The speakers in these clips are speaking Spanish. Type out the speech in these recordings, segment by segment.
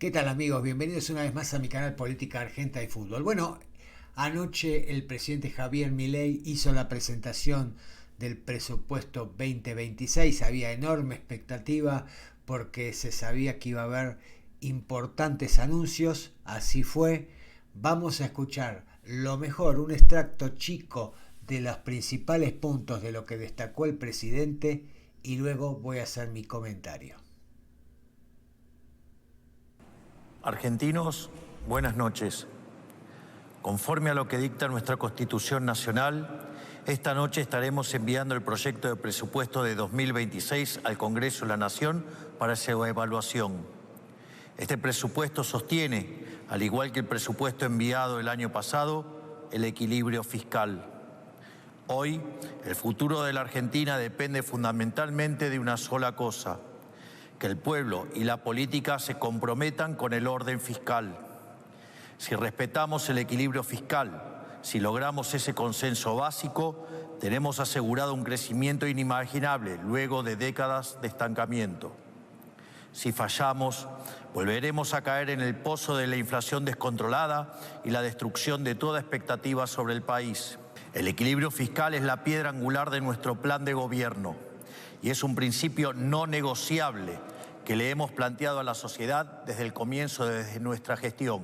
¿Qué tal amigos? Bienvenidos una vez más a mi canal Política Argenta y Fútbol. Bueno, anoche el presidente Javier Milei hizo la presentación del presupuesto 2026. Había enorme expectativa porque se sabía que iba a haber importantes anuncios. Así fue. Vamos a escuchar lo mejor, un extracto chico de los principales puntos de lo que destacó el presidente y luego voy a hacer mi comentario. Argentinos, buenas noches. Conforme a lo que dicta nuestra Constitución Nacional, esta noche estaremos enviando el proyecto de presupuesto de 2026 al Congreso de la Nación para su evaluación. Este presupuesto sostiene, al igual que el presupuesto enviado el año pasado, el equilibrio fiscal. Hoy, el futuro de la Argentina depende fundamentalmente de una sola cosa: que el pueblo y la política se comprometan con el orden fiscal. Si respetamos el equilibrio fiscal, si logramos ese consenso básico, tenemos asegurado un crecimiento inimaginable luego de décadas de estancamiento. Si fallamos, volveremos a caer en el pozo de la inflación descontrolada y la destrucción de toda expectativa sobre el país. El equilibrio fiscal es la piedra angular de nuestro plan de gobierno y es un principio no negociable que le hemos planteado a la sociedad desde el comienzo de nuestra gestión.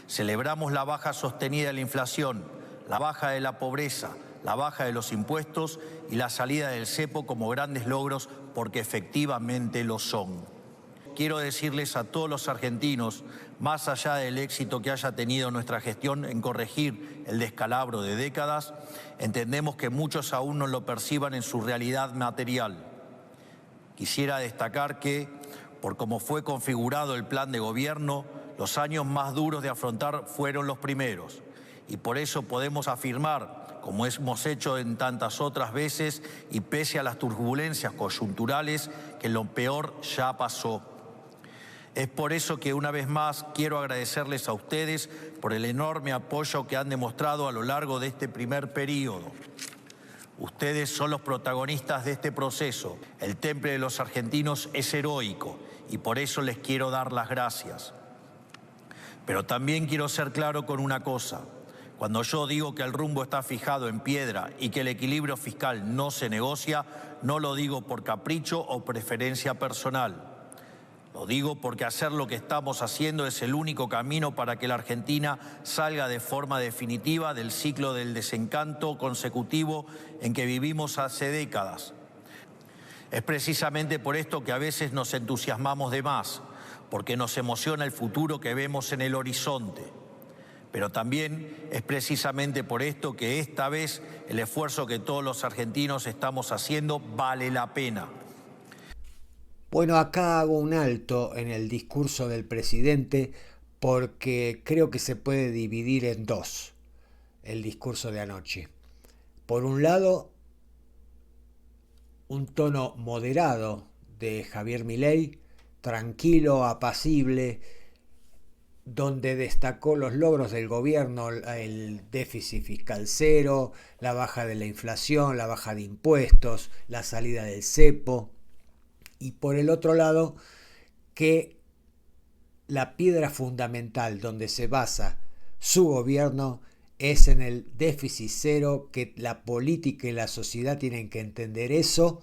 Celebramos la baja sostenida de la inflación, la baja de la pobreza, la baja de los impuestos y la salida del cepo como grandes logros porque efectivamente lo son. Quiero decirles a todos los argentinos, más allá del éxito que haya tenido nuestra gestión en corregir el descalabro de décadas, entendemos que muchos aún no lo perciban en su realidad material. Quisiera destacar que, por cómo fue configurado el plan de gobierno, los años más duros de afrontar fueron los primeros. Y por eso podemos afirmar, como hemos hecho en tantas otras veces, y pese a las turbulencias coyunturales, que lo peor ya pasó. Es por eso que una vez más quiero agradecerles a ustedes por el enorme apoyo que han demostrado a lo largo de este primer periodo. Ustedes son los protagonistas de este proceso. El temple de los argentinos es heroico y por eso les quiero dar las gracias. Pero también quiero ser claro con una cosa. Cuando yo digo que el rumbo está fijado en piedra y que el equilibrio fiscal no se negocia, no lo digo por capricho o preferencia personal. Lo digo porque hacer lo que estamos haciendo es el único camino para que la Argentina salga de forma definitiva del ciclo del desencanto consecutivo en que vivimos hace décadas. Es precisamente por esto que a veces nos entusiasmamos de más, porque nos emociona el futuro que vemos en el horizonte. Pero también es precisamente por esto que esta vez el esfuerzo que todos los argentinos estamos haciendo vale la pena. Bueno, acá hago un alto en el discurso del presidente porque creo que se puede dividir en dos el discurso de anoche. Por un lado, un tono moderado de Javier Milei, tranquilo, apacible, donde destacó los logros del gobierno, el déficit fiscal cero, la baja de la inflación, la baja de impuestos, la salida del cepo. Y por el otro lado, que la piedra fundamental donde se basa su gobierno es en el déficit cero, que la política y la sociedad tienen que entender eso,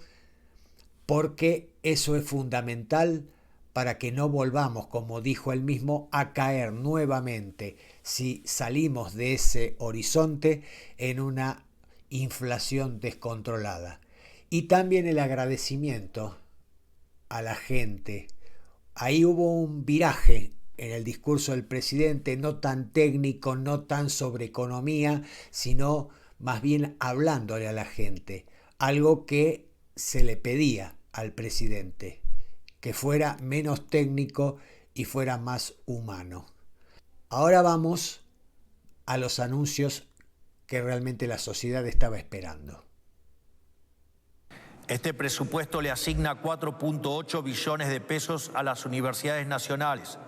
porque eso es fundamental para que no volvamos, como dijo él mismo, a caer nuevamente, si salimos de ese horizonte, en una inflación descontrolada. Y también el agradecimiento a la gente. Ahí hubo un viraje en el discurso del presidente, no tan técnico, no tan sobre economía, sino más bien hablándole a la gente. Algo que se le pedía al presidente, que fuera menos técnico y fuera más humano. Ahora vamos a los anuncios que realmente la sociedad estaba esperando. Este presupuesto le asigna 4.8 billones de pesos a las universidades nacionales.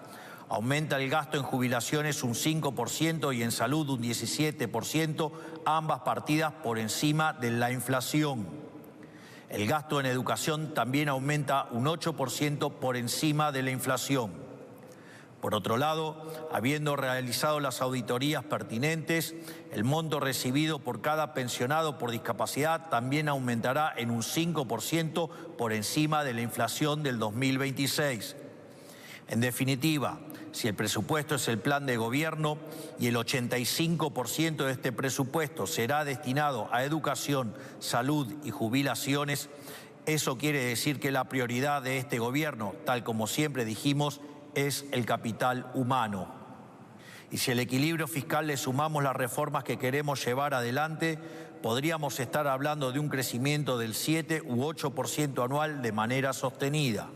Aumenta el gasto en jubilaciones un 5% y en salud un 17%, ambas partidas por encima de la inflación. El gasto en educación también aumenta un 8% por encima de la inflación. Por otro lado, habiendo realizado las auditorías pertinentes, el monto recibido por cada pensionado por discapacidad también aumentará en un 5% por encima de la inflación del 2026. En definitiva, si el presupuesto es el plan de gobierno y el 85% de este presupuesto será destinado a educación, salud y jubilaciones, eso quiere decir que la prioridad de este gobierno, tal como siempre dijimos, es el capital humano. Y si al equilibrio fiscal le sumamos las reformas que queremos llevar adelante, podríamos estar hablando de un crecimiento del 7 u 8% anual de manera sostenida.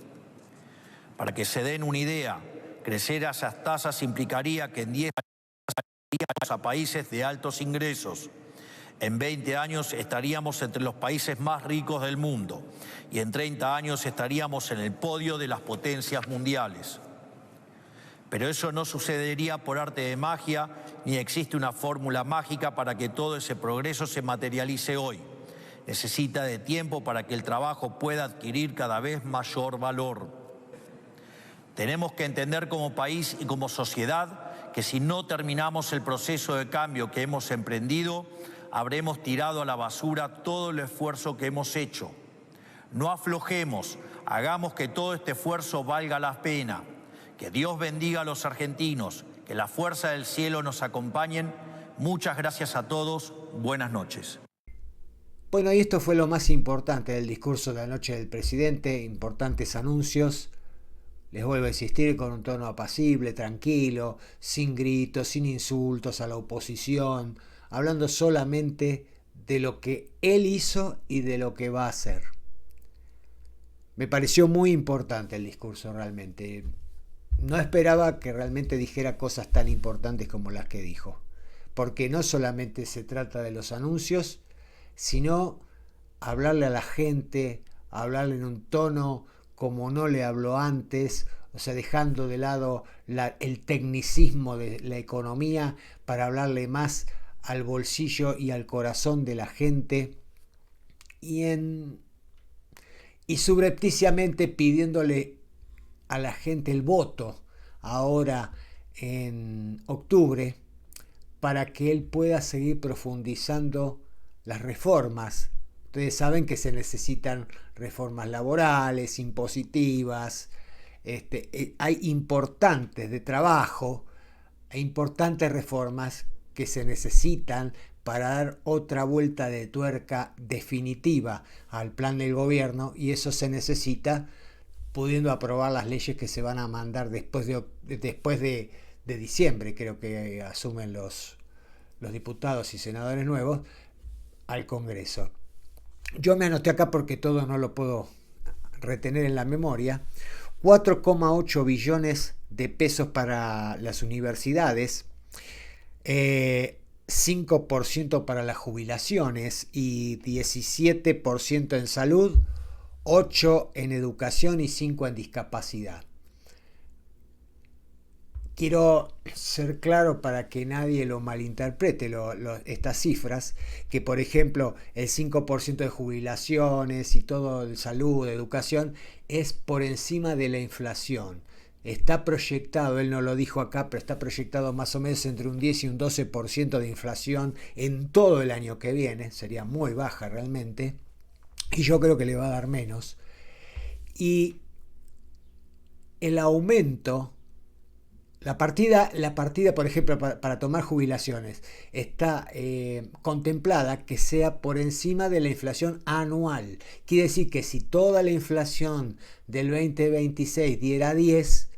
Para que se den una idea, crecer a esas tasas implicaría que en 10 años estaríamos a países de altos ingresos. En 20 años estaríamos entre los países más ricos del mundo y en 30 años estaríamos en el podio de las potencias mundiales. Pero eso no sucedería por arte de magia, ni existe una fórmula mágica para que todo ese progreso se materialice hoy. Necesita de tiempo para que el trabajo pueda adquirir cada vez mayor valor. Tenemos que entender como país y como sociedad que si no terminamos el proceso de cambio que hemos emprendido, habremos tirado a la basura todo el esfuerzo que hemos hecho. No aflojemos, hagamos que todo este esfuerzo valga la pena. Que Dios bendiga a los argentinos, que la fuerza del cielo nos acompañen. Muchas gracias a todos, buenas noches. Bueno, y esto fue lo más importante del discurso de anoche del presidente, importantes anuncios. Les vuelvo a insistir, con un tono apacible, tranquilo, sin gritos, sin insultos a la oposición, hablando solamente de lo que él hizo y de lo que va a hacer. Me pareció muy importante el discurso realmente. No esperaba que realmente dijera cosas tan importantes como las que dijo, porque no solamente se trata de los anuncios, sino hablarle a la gente, hablarle en un tono como no le habló antes, o sea, dejando de lado el tecnicismo de la economía para hablarle más al bolsillo y al corazón de la gente y subrepticiamente pidiéndole a la gente el voto ahora en octubre para que él pueda seguir profundizando las reformas. Ustedes saben que se necesitan reformas laborales, impositivas, hay importantes de trabajo e importantes reformas que se necesitan para dar otra vuelta de tuerca definitiva al plan del gobierno, y eso se necesita pudiendo aprobar las leyes que se van a mandar después de diciembre, creo que asumen los diputados y senadores nuevos, al Congreso. Yo me anoté acá porque todo no lo puedo retener en la memoria. 4,8 billones de pesos para las universidades, 5% para las jubilaciones y 17% en salud, 8 en educación y 5 en discapacidad. Quiero ser claro para que nadie lo malinterprete estas cifras, que por ejemplo el 5% de jubilaciones y todo de salud, de educación, es por encima de la inflación. Está proyectado, él no lo dijo acá, pero está proyectado más o menos entre un 10 y un 12% de inflación en todo el año que viene, sería muy baja realmente, y yo creo que le va a dar menos. Y el aumento, la partida por ejemplo, para tomar jubilaciones, está contemplada que sea por encima de la inflación anual. Quiere decir que si toda la inflación del 2026 diera 10,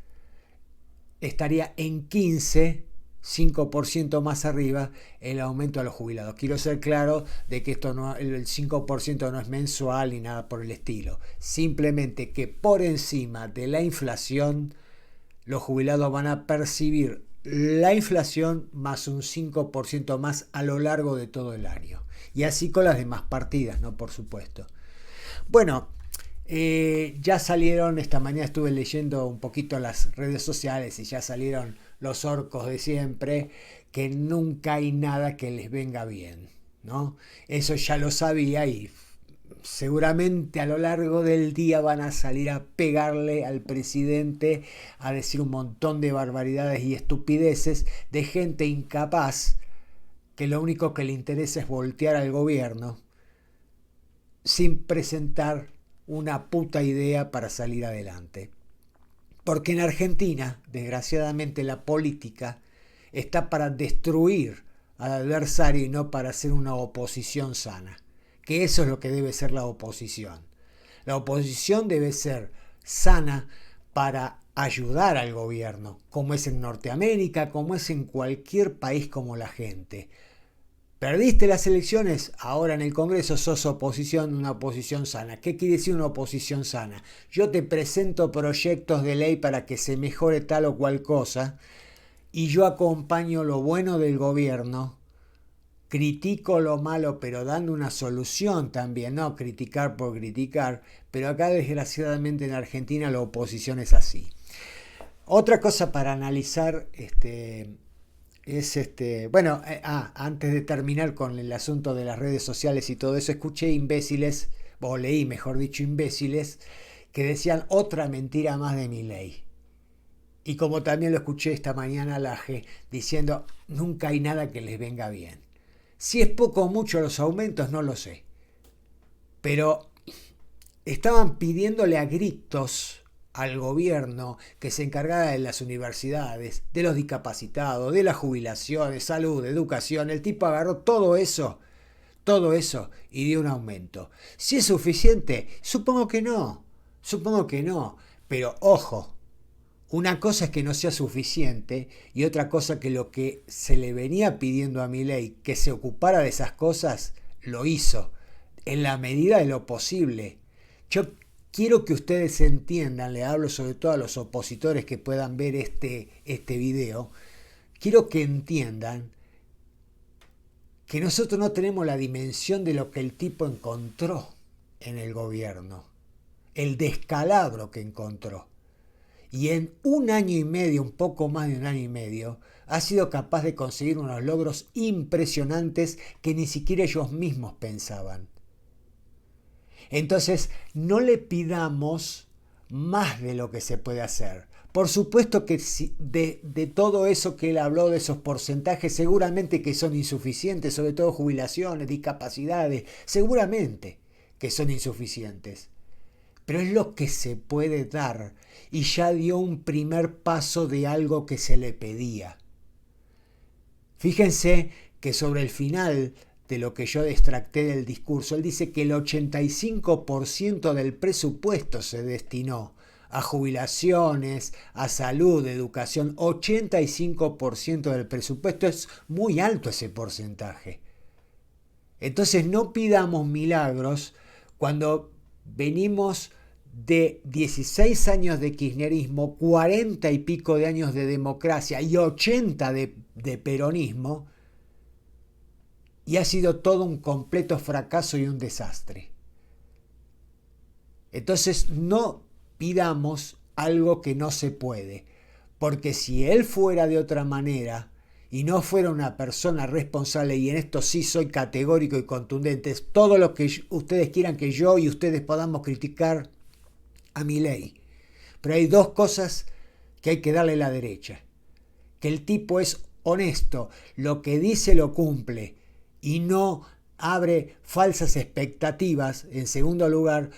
estaría en 15, 5% más arriba el aumento a los jubilados. Quiero ser claro de que esto no, el 5% no es mensual ni nada por el estilo. Simplemente que por encima de la inflación, los jubilados van a percibir la inflación más un 5% más a lo largo de todo el año. Y así con las demás partidas, ¿no? Por supuesto. Bueno, ya salieron, esta mañana estuve leyendo un poquito las redes sociales y ya salieron los orcos de siempre, que nunca hay nada que les venga bien, ¿no? Eso ya lo sabía y seguramente a lo largo del día van a salir a pegarle al presidente, a decir un montón de barbaridades y estupideces de gente incapaz que lo único que le interesa es voltear al gobierno sin presentar una puta idea para salir adelante. Porque en Argentina, desgraciadamente, la política está para destruir al adversario y no para hacer una oposición sana. Que eso es lo que debe ser la oposición. La oposición debe ser sana para ayudar al gobierno, como es en Norteamérica, como es en cualquier país como la gente. Perdiste las elecciones, ahora en el Congreso sos oposición, una oposición sana. ¿Qué quiere decir una oposición sana? Yo te presento proyectos de ley para que se mejore tal o cual cosa y yo acompaño lo bueno del gobierno, critico lo malo pero dando una solución también, no criticar por criticar, pero acá desgraciadamente en Argentina la oposición es así. Otra cosa para analizar es antes de terminar con el asunto de las redes sociales y todo eso, escuché imbéciles, o leí mejor dicho imbéciles, que decían otra mentira más de Milei. Y como también lo escuché esta mañana a Laje diciendo nunca hay nada que les venga bien. Si es poco o mucho los aumentos, no lo sé. Pero estaban pidiéndole a gritos al gobierno que se encargara de las universidades, de los discapacitados, de las jubilaciones, salud, educación. El tipo agarró todo eso y dio un aumento. ¿Si es suficiente? Supongo que no, pero ojo, una cosa es que no sea suficiente y otra cosa que lo que se le venía pidiendo a Milei que se ocupara de esas cosas, lo hizo, en la medida de lo posible. Yo quiero que ustedes entiendan, le hablo sobre todo a los opositores que puedan ver este video, quiero que entiendan que nosotros no tenemos la dimensión de lo que el tipo encontró en el gobierno, el descalabro que encontró. Y en un año y medio, un poco más de un año y medio, ha sido capaz de conseguir unos logros impresionantes que ni siquiera ellos mismos pensaban. Entonces, no le pidamos más de lo que se puede hacer. Por supuesto que de todo eso que él habló, de esos porcentajes, seguramente que son insuficientes, sobre todo jubilaciones, discapacidades, seguramente que son insuficientes. Pero es lo que se puede dar y ya dio un primer paso de algo que se le pedía. Fíjense que sobre el final de lo que yo extracté del discurso, él dice que el 85% del presupuesto se destinó a jubilaciones, a salud, educación. 85% del presupuesto es muy alto ese porcentaje. Entonces no pidamos milagros cuando venimos de 16 años de kirchnerismo, 40 y pico de años de democracia y 80 de peronismo, y ha sido todo un completo fracaso y un desastre. Entonces no pidamos algo que no se puede, porque si él fuera de otra manera y no fuera una persona responsable, y en esto sí soy categórico y contundente, es todo lo que ustedes quieran que yo y ustedes podamos criticar a Milei. Pero hay dos cosas que hay que darle a la derecha. Que el tipo es honesto, lo que dice lo cumple y no abre falsas expectativas, en segundo lugar,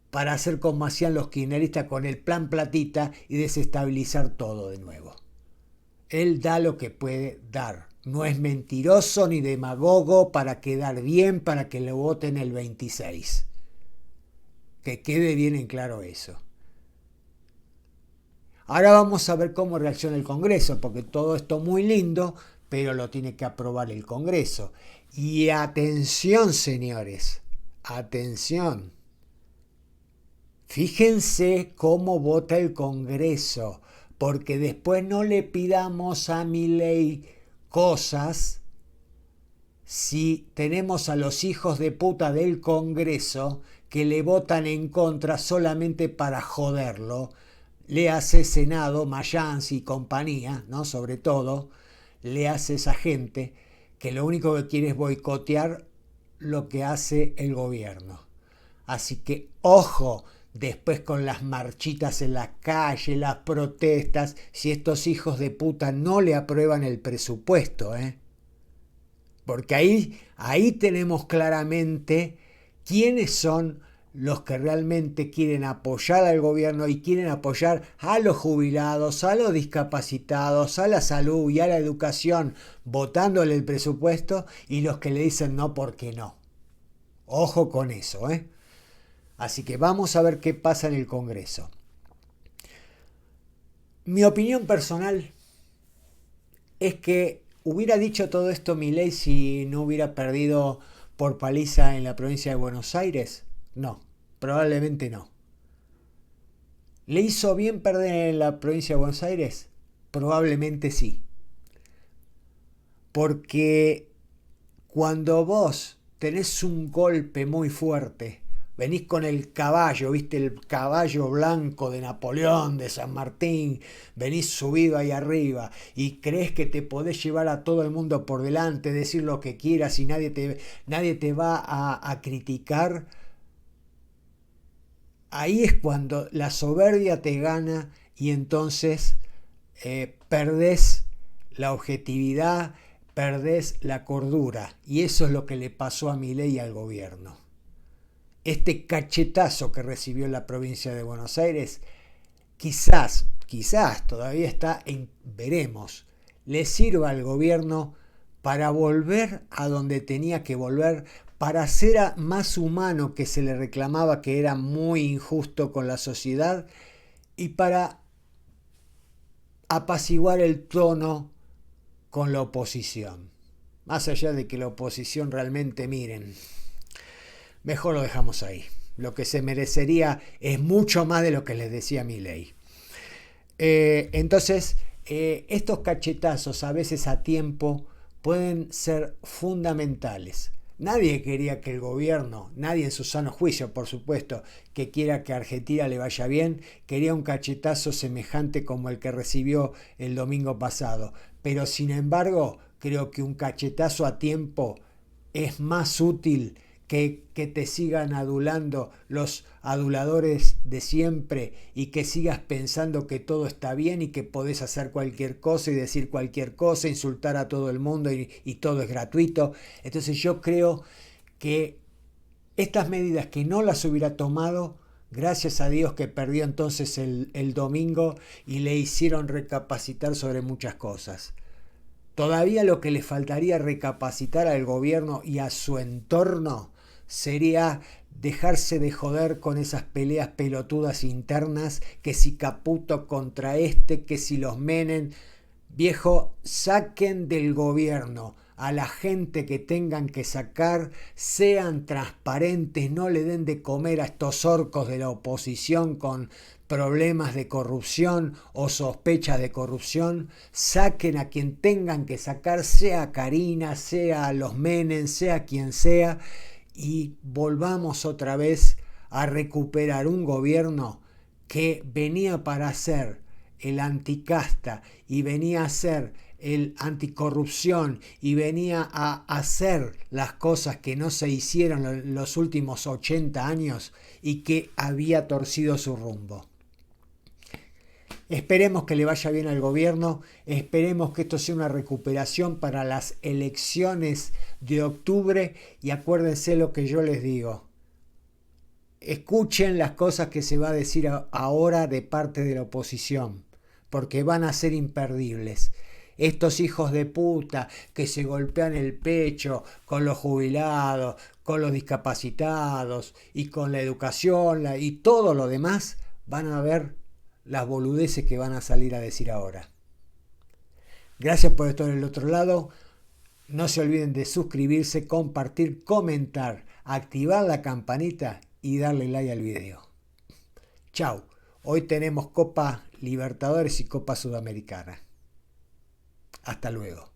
para hacer como hacían los kirchneristas con el plan platita y desestabilizar todo de nuevo. Él da lo que puede dar. No es mentiroso ni demagogo para quedar bien, para que lo voten el 26. Que quede bien en claro eso. Ahora vamos a ver cómo reacciona el Congreso, porque todo esto es muy lindo, pero lo tiene que aprobar el Congreso. Y atención, señores, atención. Fíjense cómo vota el Congreso, porque después no le pidamos a Milei cosas si tenemos a los hijos de puta del Congreso que le votan en contra solamente para joderlo. Le hace Senado, Mayans y compañía, ¿no? Sobre todo, le hace esa gente que lo único que quiere es boicotear lo que hace el gobierno. Así que ojo después con las marchitas en la calle, las protestas, si estos hijos de puta no le aprueban el presupuesto, ¿eh? Porque ahí tenemos claramente quiénes son los que realmente quieren apoyar al gobierno y quieren apoyar a los jubilados, a los discapacitados, a la salud y a la educación, votándole el presupuesto, y los que le dicen no porque no. Ojo con eso, ¿eh? Así que vamos a ver qué pasa en el Congreso. Mi opinión personal es que hubiera dicho todo esto Milei si no hubiera perdido por paliza en la provincia de Buenos Aires. No, probablemente no. ¿Le hizo bien perder en la provincia de Buenos Aires? Probablemente sí. Porque cuando vos tenés un golpe muy fuerte, venís con el caballo, viste el caballo blanco de Napoleón, de San Martín, venís subido ahí arriba y crees que te podés llevar a todo el mundo por delante, decir lo que quieras y nadie te va a criticar. Ahí es cuando la soberbia te gana y entonces perdés la objetividad, perdés la cordura. Y eso es lo que le pasó a Milei y al gobierno. Este cachetazo que recibió la provincia de Buenos Aires, quizás todavía está en veremos, le sirva al gobierno para volver a donde tenía que volver, para ser más humano, que se le reclamaba que era muy injusto con la sociedad, y para apaciguar el tono con la oposición. Más allá de que la oposición realmente, miren, mejor lo dejamos ahí. Lo que se merecería es mucho más de lo que les decía Milei. Entonces, estos cachetazos a veces a tiempo pueden ser fundamentales. Nadie quería que el gobierno, nadie en su sano juicio, por supuesto, que quiera que a Argentina le vaya bien, quería un cachetazo semejante como el que recibió el domingo pasado. Pero sin embargo, creo que un cachetazo a tiempo es más útil que te sigan adulando los aduladores de siempre y que sigas pensando que todo está bien y que podés hacer cualquier cosa y decir cualquier cosa, insultar a todo el mundo y todo es gratuito. Entonces yo creo que estas medidas que no las hubiera tomado, gracias a Dios que perdió entonces el domingo y le hicieron recapacitar sobre muchas cosas. Todavía lo que le faltaría recapacitar al gobierno y a su entorno sería dejarse de joder con esas peleas pelotudas internas, que si Caputo contra que si los Menem. Viejo, saquen del gobierno a la gente que tengan que sacar, sean transparentes, no le den de comer a estos orcos de la oposición con problemas de corrupción o sospechas de corrupción, saquen a quien tengan que sacar, sea Karina, sea los Menem, sea quien sea, y volvamos otra vez a recuperar un gobierno que venía para ser el anticasta y venía a ser el anticorrupción y venía a hacer las cosas que no se hicieron en los últimos 80 años y que había torcido su rumbo. Esperemos que le vaya bien al gobierno, esperemos que esto sea una recuperación para las elecciones de octubre y acuérdense lo que yo les digo. Escuchen las cosas que se va a decir ahora de parte de la oposición, porque van a ser imperdibles. Estos hijos de puta que se golpean el pecho con los jubilados, con los discapacitados y con la educación y todo lo demás, van a ver las boludeces que van a salir a decir ahora. Gracias por estar del otro lado. No se olviden de suscribirse, compartir, comentar, activar la campanita y darle like al video. Chau. Hoy tenemos Copa Libertadores y Copa Sudamericana. Hasta luego.